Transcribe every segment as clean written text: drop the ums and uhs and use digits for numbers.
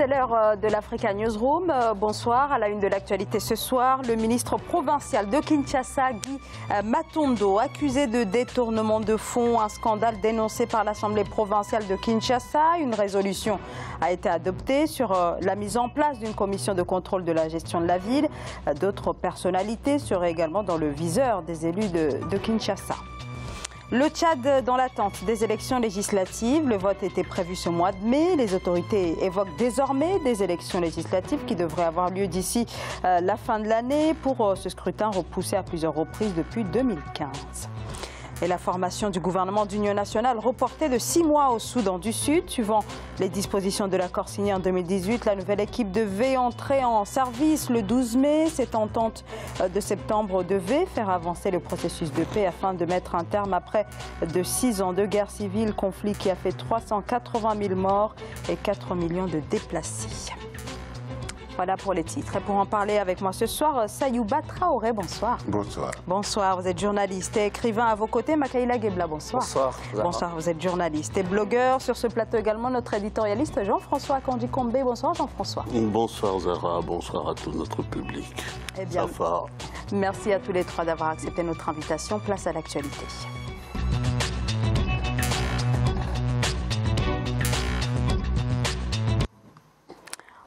c'est l'heure de l'Africa Newsroom. Bonsoir. À la une de l'actualité ce soir, le ministre provincial de Kinshasa, Guy Matondo, accusé de détournement de fonds, un scandale dénoncé par l'Assemblée provinciale de Kinshasa. Une résolution a été adoptée sur la mise en place d'une commission de contrôle de la gestion de la ville. D'autres personnalités seraient également dans le viseur des élus de Kinshasa. Le Tchad dans l'attente des élections législatives. Le vote était prévu ce mois de mai. Les autorités évoquent désormais des élections législatives qui devraient avoir lieu d'ici la fin de l'année pour ce scrutin repoussé à plusieurs reprises depuis 2015. Et la formation du gouvernement d'union nationale reportée de 6 mois au Soudan du Sud. Suivant les dispositions de l'accord signé en 2018, la nouvelle équipe devait entrer en service le 12 mai. Cette entente de septembre devait faire avancer le processus de paix afin de mettre un terme après de 6 ans de guerre civile, conflit qui a fait 380 000 morts et 4 millions de déplacés. Voilà pour les titres. Et pour en parler avec moi ce soir, Sayouba Traoré, bonsoir. Bonsoir. Bonsoir, vous êtes journaliste et écrivain à vos côtés. Makaïla Gebla, bonsoir. Bonsoir. Bonsoir, vous êtes journaliste et blogueur. Sur ce plateau également, notre éditorialiste Jean-François Kandi-Kombe. Bonsoir Jean-François. Bonsoir Zara, bonsoir à tout notre public. Eh bien, Safa. Merci à tous les trois d'avoir accepté notre invitation. Place à l'actualité.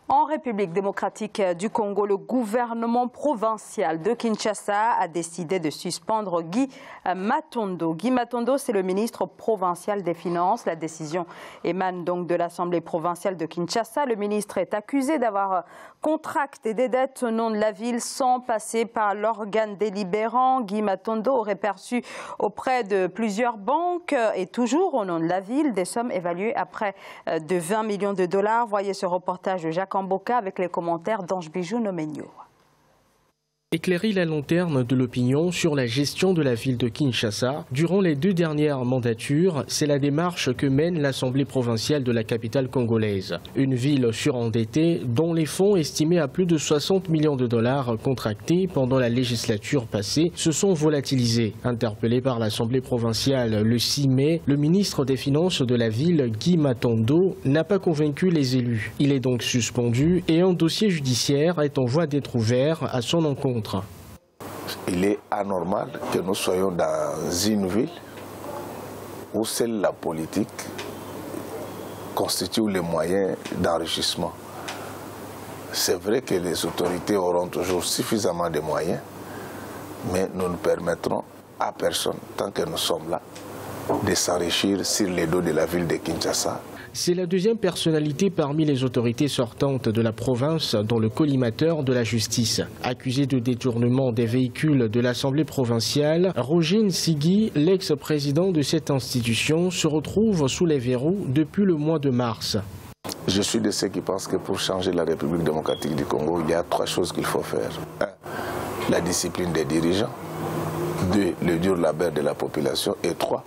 En République démocratique du Congo, le gouvernement provincial de Kinshasa a décidé de suspendre Guy Matondo. Guy Matondo, c'est le ministre provincial des Finances. La décision émane donc de l'Assemblée provinciale de Kinshasa. Le ministre est accusé d'avoir contracté des dettes au nom de la ville sans passer par l'organe délibérant. Guy Matondo aurait perçu auprès de plusieurs banques et toujours au nom de la ville des sommes évaluées à près de 20 millions de dollars. Voyez ce reportage de Jacques Amboka avec les commentaires d'Ange Bijou Nomenyo. Éclairer la lanterne de l'opinion sur la gestion de la ville de Kinshasa durant les 2 dernières mandatures, c'est la démarche que mène l'Assemblée provinciale de la capitale congolaise. Une ville surendettée dont les fonds estimés à plus de 60 millions de dollars contractés pendant la législature passée se sont volatilisés. Interpellé par l'Assemblée provinciale le 6 mai, le ministre des Finances de la ville, Guy Matondo, n'a pas convaincu les élus. Il est donc suspendu et un dossier judiciaire est en voie d'être ouvert à son encontre. Il est anormal que nous soyons dans une ville où seule la politique constitue les moyens d'enrichissement. C'est vrai que les autorités auront toujours suffisamment de moyens, mais nous ne permettrons à personne, tant que nous sommes là, de s'enrichir sur les dos de la ville de Kinshasa. C'est la deuxième personnalité parmi les autorités sortantes de la province dont le collimateur de la justice. Accusé de détournement des véhicules de l'Assemblée provinciale, Roger Nsigui, l'ex-président de cette institution, se retrouve sous les verrous depuis le mois de mars. Je suis de ceux qui pensent que pour changer la République démocratique du Congo, il y a 3 choses qu'il faut faire. 1. La discipline des dirigeants. 2. Le dur labeur de la population. Et 3.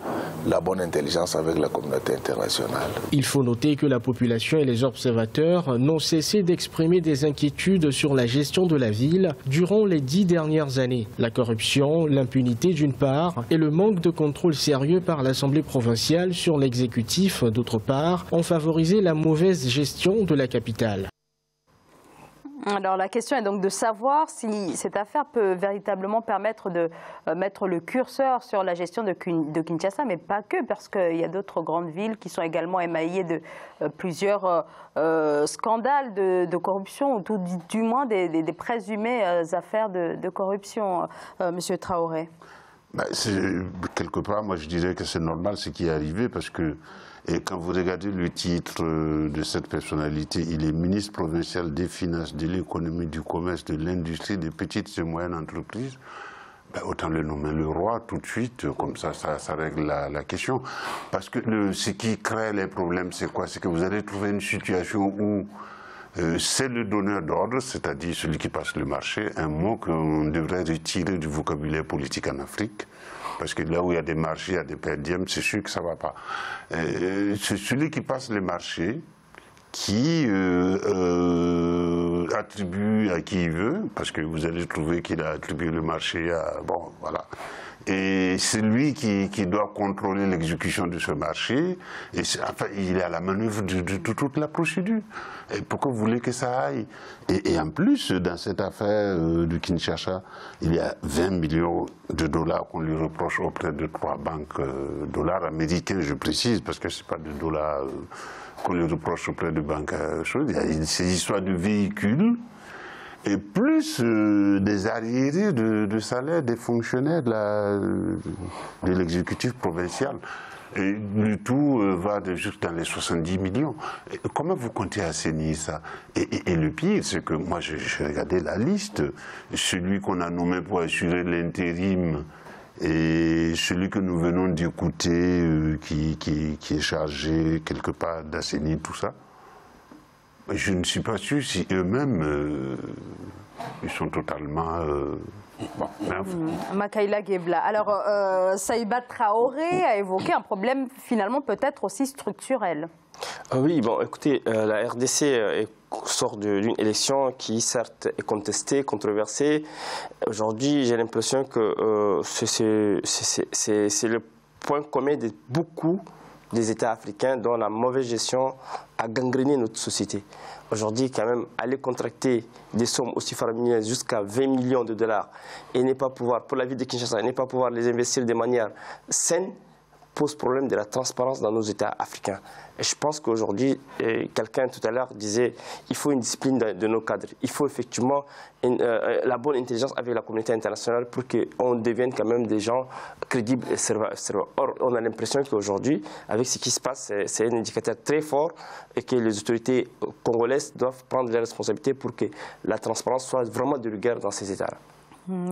La bonne intelligence avec la communauté internationale. Il faut noter que la population et les observateurs n'ont cessé d'exprimer des inquiétudes sur la gestion de la ville durant les 10 dernières années. La corruption, l'impunité d'une part et le manque de contrôle sérieux par l'Assemblée provinciale sur l'exécutif d'autre part ont favorisé la mauvaise gestion de la capitale. Alors la question est donc de savoir si cette affaire peut véritablement permettre de mettre le curseur sur la gestion de Kinshasa, mais pas que, parce qu'il y a d'autres grandes villes qui sont également émaillées de plusieurs scandales de corruption, ou tout du moins des présumées affaires de corruption, Monsieur Traoré. Quelque part, moi je dirais que c'est normal ce qui est arrivé, parce que et quand vous regardez le titre de cette personnalité, il est ministre provincial des Finances, de l'économie, du commerce, de l'industrie, des petites et moyennes entreprises. Autant le nommer le roi tout de suite, comme ça règle la question. Parce que ce qui crée les problèmes, c'est quoi? C'est que vous allez trouver une situation où c'est le donneur d'ordre, c'est-à-dire celui qui passe le marché, un mot qu'on devrait retirer du vocabulaire politique en Afrique. Parce que là où il y a des marchés, il y a des perdièmes, c'est sûr que ça ne va pas. C'est celui qui passe le marché, qui attribue à qui il veut, parce que vous allez trouver qu'il a attribué le marché à... Bon, voilà. Et c'est lui qui doit contrôler l'exécution de ce marché. Et enfin, il est à la manœuvre de toute la procédure. Et pourquoi vous voulez que ça aille? Et en plus, dans cette affaire de Kinshasa, il y a 20 millions de dollars qu'on lui reproche auprès de 3 banques, dollars américains, je précise, parce que ce n'est pas de dollars qu'on lui reproche auprès de banques. Il y a ces histoires de véhicules. Et plus des arriérés de salaire des fonctionnaires de l'exécutif provincial. Et le tout va juste dans les 70 millions. Et comment vous comptez assainir ça? Et le pire, c'est que moi, j'ai regardé la liste. Celui qu'on a nommé pour assurer l'intérim et celui que nous venons d'écouter, qui est chargé quelque part d'assainir tout ça. Je ne suis pas sûr si eux-mêmes, ils sont totalement... bon, Makaïla Ghebla. Alors, Saïba Traoré a évoqué un problème finalement peut-être aussi structurel. Oui, bon, écoutez, la RDC sort d'une élection qui certes est contestée, controversée. Aujourd'hui, j'ai l'impression que c'est le point commun de beaucoup des États africains dont la mauvaise gestion a gangréné notre société. Aujourd'hui, quand même, aller contracter des sommes aussi faramineuses jusqu'à 20 millions de dollars et ne pas pouvoir, pour la ville de Kinshasa, ne pas pouvoir les investir de manière saine, pose problème de la transparence dans nos États africains. Et je pense qu'aujourd'hui, quelqu'un tout à l'heure disait il faut une discipline de nos cadres. Il faut effectivement la bonne intelligence avec la communauté internationale pour qu'on devienne quand même des gens crédibles et servants. Or, on a l'impression qu'aujourd'hui, avec ce qui se passe, c'est un indicateur très fort et que les autorités congolaises doivent prendre les responsabilités pour que la transparence soit vraiment de rigueur dans ces États-là.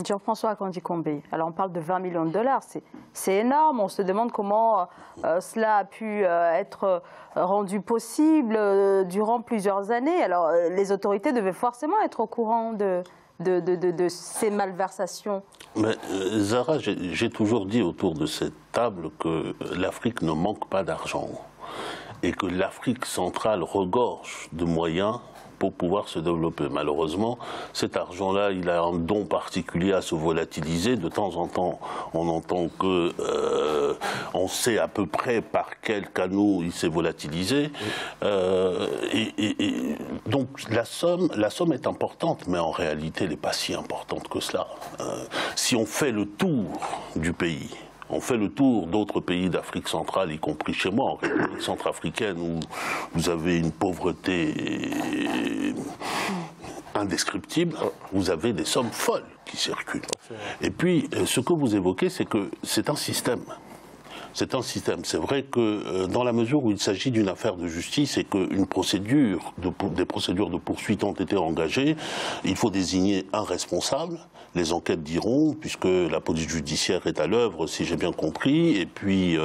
Jean-François Akanji-Kombe, alors on parle de 20 millions de dollars, c'est énorme. On se demande comment cela a pu être rendu possible durant plusieurs années. Alors les autorités devaient forcément être au courant de ces malversations. Mais Zahra, j'ai toujours dit autour de cette table que l'Afrique ne manque pas d'argent et que l'Afrique centrale regorge de moyens pour pouvoir se développer. Malheureusement, cet argent-là, il a un don particulier à se volatiliser. De temps en temps, on entend que on sait à peu près par quel canot il s'est volatilisé. Donc la somme est importante, mais en réalité, elle n'est pas si importante que cela. Si on fait le tour du pays, on fait le tour d'autres pays d'Afrique centrale, y compris chez moi, en République centrafricaine, où vous avez une pauvreté indescriptible, vous avez des sommes folles qui circulent. Et puis, ce que vous évoquez, c'est que c'est un système. C'est un système. C'est vrai que dans la mesure où il s'agit d'une affaire de justice et qu'une procédure, des procédures de poursuite ont été engagées, il faut désigner un responsable. Les enquêtes diront, puisque la police judiciaire est à l'œuvre, si j'ai bien compris, et puis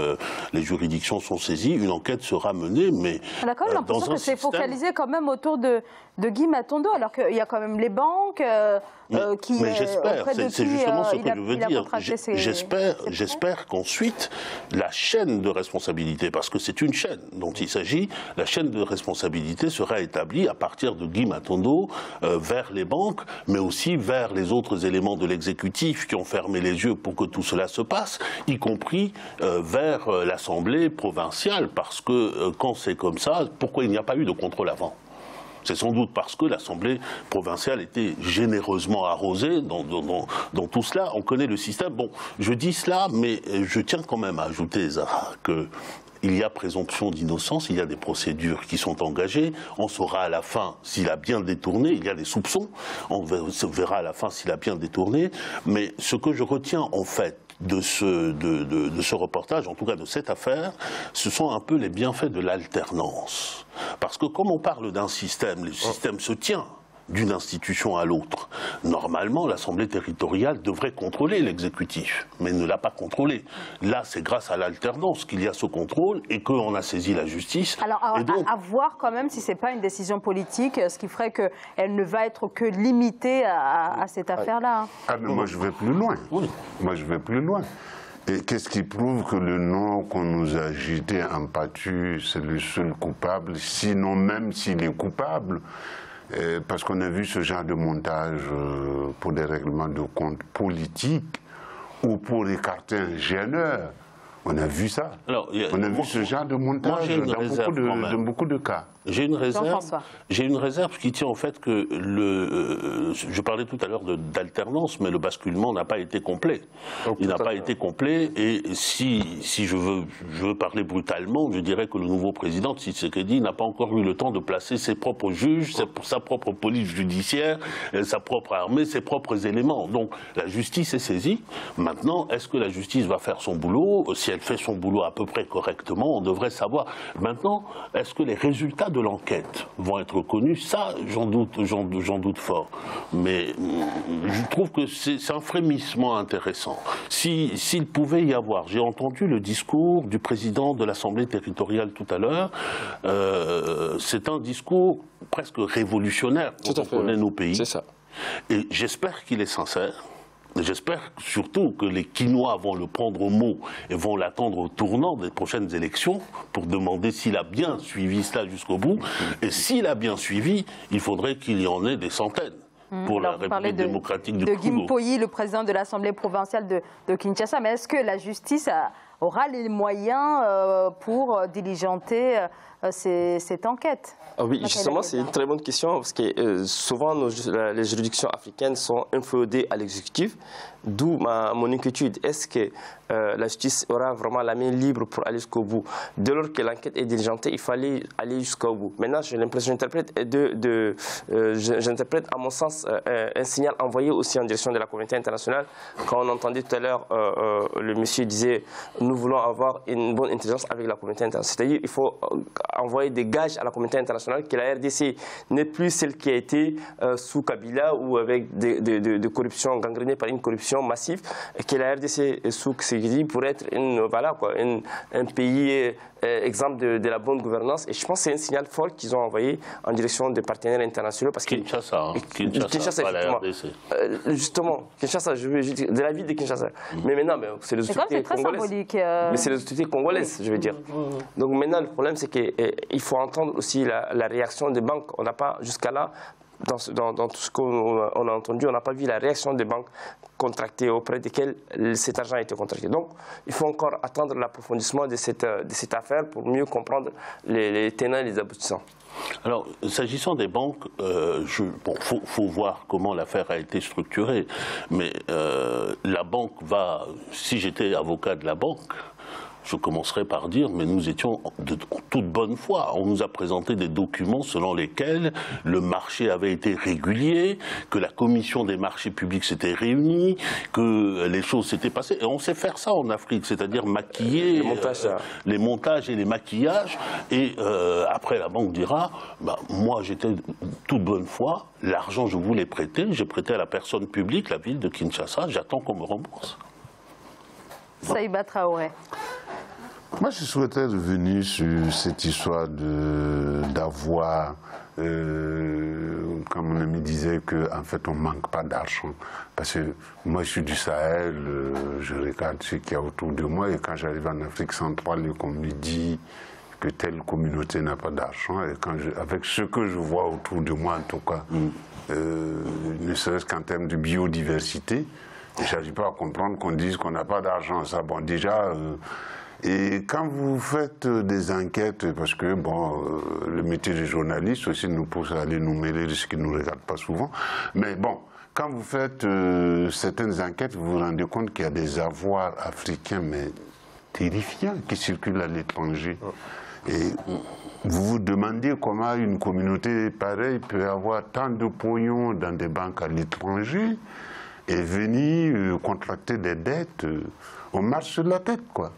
les juridictions sont saisies, une enquête sera menée, mais on a quand même l'impression que c'est focalisé quand même autour de Guy Matondo, alors qu'il y a quand même les banques qui... Mais j'espère, c'est justement ce que je veux dire. J'espère qu'ensuite, la chaîne de responsabilité, parce que c'est une chaîne dont il s'agit, la chaîne de responsabilité sera établie à partir de Guy Matondo vers les banques, mais aussi vers les autres éléments de l'exécutif qui ont fermé les yeux pour que tout cela se passe, y compris vers l'Assemblée provinciale, parce que quand c'est comme ça, pourquoi il n'y a pas eu de contrôle avant ? C'est sans doute parce que l'Assemblée provinciale était généreusement arrosée dans tout cela. On connaît le système. Bon, je dis cela, mais je tiens quand même à ajouter, Zahra, que il y a présomption d'innocence, il y a des procédures qui sont engagées, on saura à la fin s'il a bien détourné, il y a des soupçons, on verra à la fin s'il a bien détourné, mais ce que je retiens en fait de ce reportage, en tout cas de cette affaire, ce sont un peu les bienfaits de l'alternance. Parce que comme on parle d'un système, le système se tient d'une institution à l'autre. Normalement, l'Assemblée territoriale devrait contrôler l'exécutif, mais ne l'a pas contrôlé. Là, c'est grâce à l'alternance qu'il y a ce contrôle et qu'on a saisi la justice. Alors, à voir quand même si ce n'est pas une décision politique, ce qui ferait qu'elle ne va être que limitée à cette affaire-là. Ah, mais moi, je vais plus loin. Oui. Moi, je vais plus loin. Et qu'est-ce qui prouve que le nom qu'on nous a agité en pâture, c'est le seul coupable, sinon même s'il est coupable? Parce qu'on a vu ce genre de montage pour des règlements de compte politiques ou pour écarter un gêneur. On a vu ça. Alors, on a vu ce genre de montage dans beaucoup de cas. J'ai une réserve qui tient au fait que je parlais tout à l'heure d'alternance, mais le basculement n'a pas été complet. Il n'a pas été complet, et si je veux parler brutalement, je dirais que le nouveau président Tshisekedi n'a pas encore eu le temps de placer ses propres juges, sa propre police judiciaire, sa propre armée, ses propres éléments. Donc la justice est saisie. Maintenant, est-ce que la justice va faire son boulot? Si elle fait son boulot à peu près correctement, on devrait savoir. Maintenant, est-ce que les résultats de l'enquête vont être connus? Ça, j'en doute fort. Mais je trouve que c'est un frémissement intéressant. S'il pouvait y avoir, j'ai entendu le discours du président de l'Assemblée territoriale tout à l'heure, c'est un discours presque révolutionnaire quand on connaît nos pays. C'est ça. Et j'espère qu'il est sincère. J'espère surtout que les Quinois vont le prendre au mot et vont l'attendre au tournant des prochaines élections pour demander s'il a bien suivi cela jusqu'au bout. Et s'il a bien suivi, il faudrait qu'il y en ait des centaines pour la République démocratique du Congo. De Gimpoyi, le président de l'Assemblée provinciale de Kinshasa. Mais est-ce que la justice aura les moyens pour diligenter cette enquête? Oui, justement, c'est une très bonne question, parce que souvent, les juridictions africaines sont inféodées à l'exécutif, d'où mon inquiétude. Est-ce que la justice aura vraiment la main libre pour aller jusqu'au bout? Dès lors que l'enquête est diligentée, il fallait aller jusqu'au bout. Maintenant, j'ai l'impression, j'interprète à mon sens un signal envoyé aussi en direction de la communauté internationale. Quand on entendait tout à l'heure, le monsieur disait, nous voulons avoir une bonne intelligence avec la communauté internationale. C'est-à-dire qu'il faut envoyer des gages à la communauté internationale que la RDC n'est plus celle qui a été sous Kabila ou avec de corruption gangrénée par une corruption massive, et que la RDC est sous Tshisekedi pour être un pays exemple de la bonne gouvernance. Et je pense que c'est un signal fort qu'ils ont envoyé en direction des partenaires internationaux. Parce Kinshasa, pas la RDC. Justement, Kinshasa, je veux dire, de la ville de Kinshasa. Mais maintenant, c'est les autorités congolaises. Mais c'est les autorités congolaises, je veux dire. Donc maintenant, le problème, c'est qu'il faut entendre aussi la réaction des banques. On n'a pas, jusqu'à là, dans tout ce qu'on a entendu, on n'a pas vu la réaction des banques contractées auprès desquelles cet argent a été contracté. Donc, il faut encore attendre l'approfondissement de cette affaire pour mieux comprendre les tenants et les aboutissants. Alors, s'agissant des banques, faut voir comment l'affaire a été structurée. Mais la banque va, si j'étais avocat de la banque, je commencerai par dire, mais nous étions de toute bonne foi. On nous a présenté des documents selon lesquels le marché avait été régulier, que la commission des marchés publics s'était réunie, que les choses s'étaient passées. Et on sait faire ça en Afrique, c'est-à-dire maquiller les montages et les maquillages. Et après, la banque dira, moi j'étais de toute bonne foi, l'argent je vous l'ai prêté, j'ai prêté à la personne publique, la ville de Kinshasa, j'attends qu'on me rembourse. Saïba Traoré. Moi, je souhaiterais revenir sur cette histoire d'avoir, comme mon ami disait, qu'en fait, on ne manque pas d'argent. Parce que moi, je suis du Sahel, je regarde ce qu'il y a autour de moi, et quand j'arrive en Afrique centrale et qu'on me dit que telle communauté n'a pas d'argent, et avec ce que je vois autour de moi, en tout cas, ne serait-ce qu'en termes de biodiversité, je n'arrive pas à comprendre qu'on dise qu'on n'a pas d'argent. Ça, bon, déjà... Et quand vous faites des enquêtes, parce que le métier de journaliste aussi nous pousse à aller nous mêler de ce qui ne nous regarde pas souvent, mais bon, quand vous faites certaines enquêtes, vous vous rendez compte qu'il y a des avoirs africains, mais terrifiants, qui circulent à l'étranger. Et vous vous demandez comment une communauté pareille peut avoir tant de pognon dans des banques à l'étranger et venir contracter des dettes. On marche sur la tête, quoi.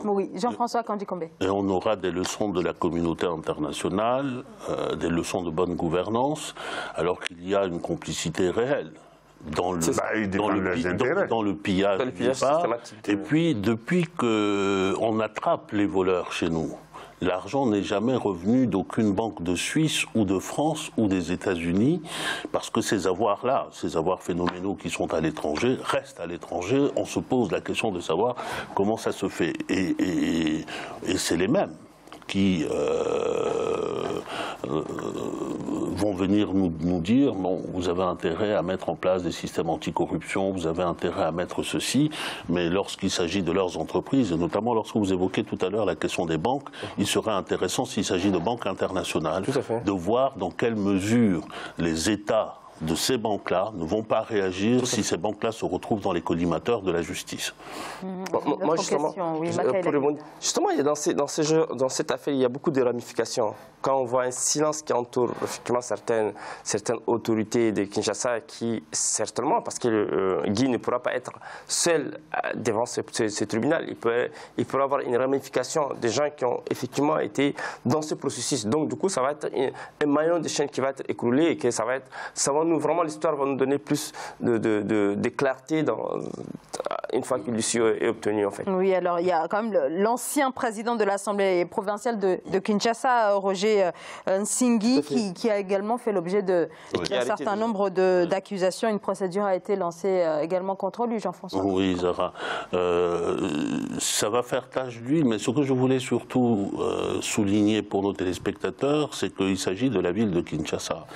Oui, Jean-François Kandi-Combé. Et on aura des leçons de la communauté internationale, des leçons de bonne gouvernance, alors qu'il y a une complicité réelle dans le pillage du départ. Et puis, depuis qu'on attrape les voleurs chez nous, l'argent n'est jamais revenu d'aucune banque de Suisse ou de France ou des États-Unis, parce que ces avoirs-là, ces avoirs phénoménaux qui sont à l'étranger, restent à l'étranger. On se pose la question de savoir comment ça se fait. Et c'est les mêmes qui vont venir nous dire, bon, vous avez intérêt à mettre en place des systèmes anticorruption, vous avez intérêt à mettre ceci, mais lorsqu'il s'agit de leurs entreprises, et notamment lorsque vous évoquez tout à l'heure la question des banques, il serait intéressant, s'il s'agit de banques internationales, de voir dans quelle mesure les États de ces banques-là ne vont pas réagir si ces banques-là se retrouvent dans les collimateurs de la justice. Moi, justement, il y a dans cette affaire, il y a beaucoup de ramifications. Quand on voit un silence qui entoure effectivement certaines autorités de Kinshasa qui, certainement, parce que Guy ne pourra pas être seul devant ce tribunal, il peut avoir une ramification des gens qui ont effectivement été dans ce processus. Donc, du coup, ça va être un maillon de chaîne qui va être écroulé et que ça va vraiment l'histoire va nous donner plus de clarté une fois que l'issue est obtenue, en fait. Oui, alors il y a quand même l'ancien président de l'Assemblée provinciale de Kinshasa, Roger Nsingi, qui a également fait l'objet d'un certain nombre d'accusations. Une procédure a été lancée également contre lui, Jean-François. Oui, Zara. Ça va faire tache d'huile, mais ce que je voulais surtout souligner pour nos téléspectateurs, c'est qu'il s'agit de la ville de Kinshasa.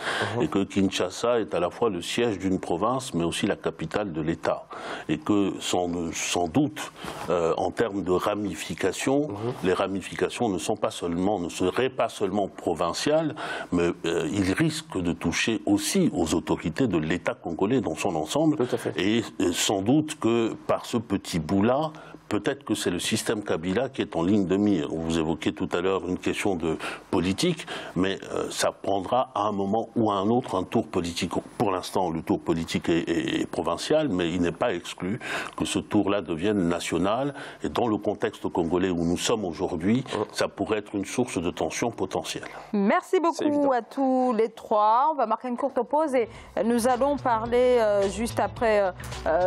Et que Kinshasa est à la fois le siège d'une province, mais aussi la capitale de l'État. Et que sans doute, en termes de ramifications, les ramifications ne seraient pas seulement provinciales, mais ils risquent de toucher aussi aux autorités de l'État congolais dans son ensemble. Tout à fait. Et sans doute que par ce petit bout-là, peut-être que c'est le système Kabila qui est en ligne de mire. Vous évoquiez tout à l'heure une question de politique, mais ça prendra à un moment ou à un autre un tour politique. Pour l'instant, le tour politique est provincial, mais il n'est pas exclu que ce tour-là devienne national. Et dans le contexte congolais où nous sommes aujourd'hui, ça pourrait être une source de tension potentielle. Merci beaucoup à tous les trois. On va marquer une courte pause et nous allons parler juste après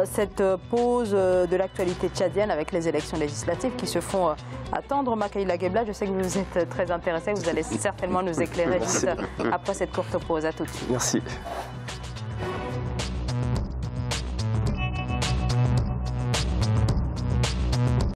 cette pause de l'actualité tchadienne avec les élections législatives qui se font attendre. Makaïla Gebla, je sais que vous êtes très intéressé, vous allez certainement nous éclairer juste après cette courte pause. À tout de suite. Merci.